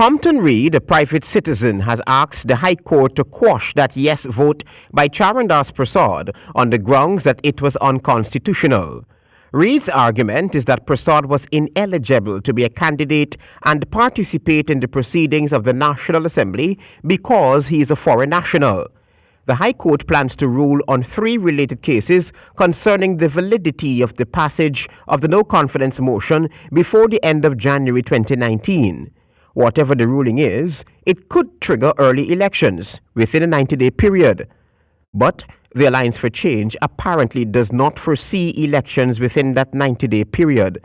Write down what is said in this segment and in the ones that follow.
Compton Reed, a private citizen, has asked the High Court to quash that yes vote by Charandas Prasad on the grounds that it was unconstitutional. Reed's argument is that Prasad was ineligible to be a candidate and participate in the proceedings of the National Assembly because he is a foreign national. The High Court plans to rule on 3 related cases concerning the validity of the passage of the no-confidence motion before the end of January 2019. Whatever the ruling is, it could trigger early elections within a 90-day period. But the Alliance for Change apparently does not foresee elections within that 90-day period.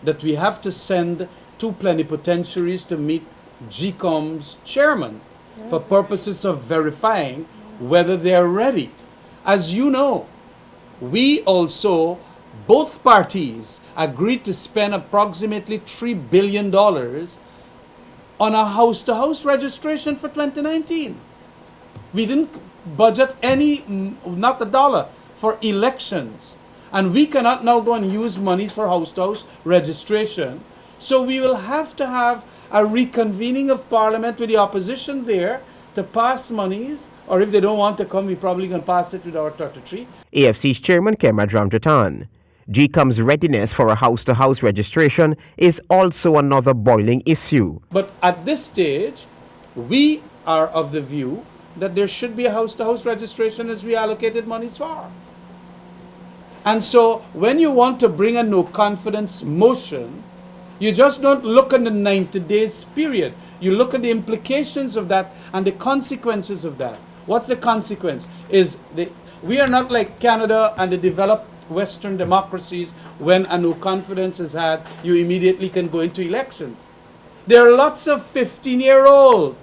That we have to send 2 plenipotentiaries to meet GCOM's chairman for purposes of verifying whether they are ready. As you know, we also, both parties, agreed to spend approximately $3 billion on a house-to-house registration for 2019. We didn't budget any, not a dollar, for elections. And we cannot now go and use monies for house-to-house registration. So we will have to have a reconvening of Parliament with the opposition there to pass monies, or if they don't want to come, we're probably going to pass it with our 33. AFC's chairman, Kemad Ramjatan. GCOM's readiness for a house-to-house registration is also another boiling issue. But at this stage, we are of the view that there should be a house-to-house registration as we allocated monies for. And so when you want to bring a no-confidence motion, you just don't look at the 90 days period. You look at the implications of that and the consequences of that. What's the consequence? We are not like Canada and the developed Western democracies. When a no-confidence is had, you immediately can go into elections. There are lots of 15-year-old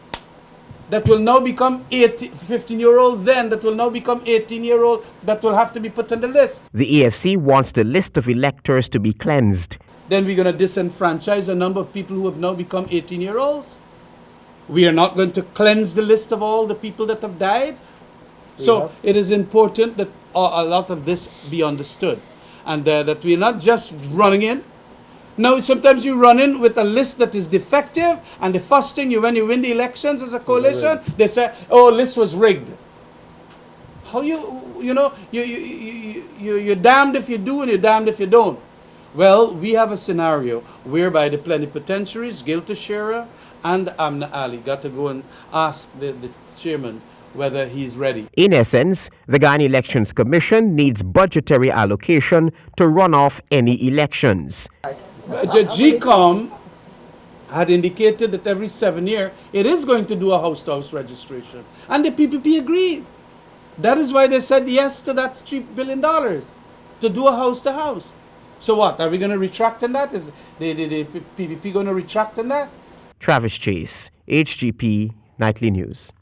that will now become 15-year-old then, that will now become 18-year-old, that will have to be put on the list. The AFC wants the list of electors to be cleansed. Then we're going to disenfranchise a number of people who have now become 18-year-olds. We are not going to cleanse the list of all the people that have died. So it is important that a lot of this be understood. And that we're not just running in. Now, sometimes you run in with a list that is defective, and the first thing when you win the elections as a coalition, they say, oh, list was rigged. How you're damned if you do and you're damned if you don't. Well, we have a scenario whereby the plenipotentiaries, Gil Teixeira and Amna Ali, got to go and ask the chairman whether he's ready. In essence, the Ghana Elections Commission needs budgetary allocation to run off any elections. GCOM had indicated that every 7 years it is going to do a house-to-house registration. And the PPP agreed. That is why they said yes to that $3 billion to do a house-to-house. So what, are we going to retract on that? Is the PPP going to retract on that? Travis Chase, HGP Nightly News.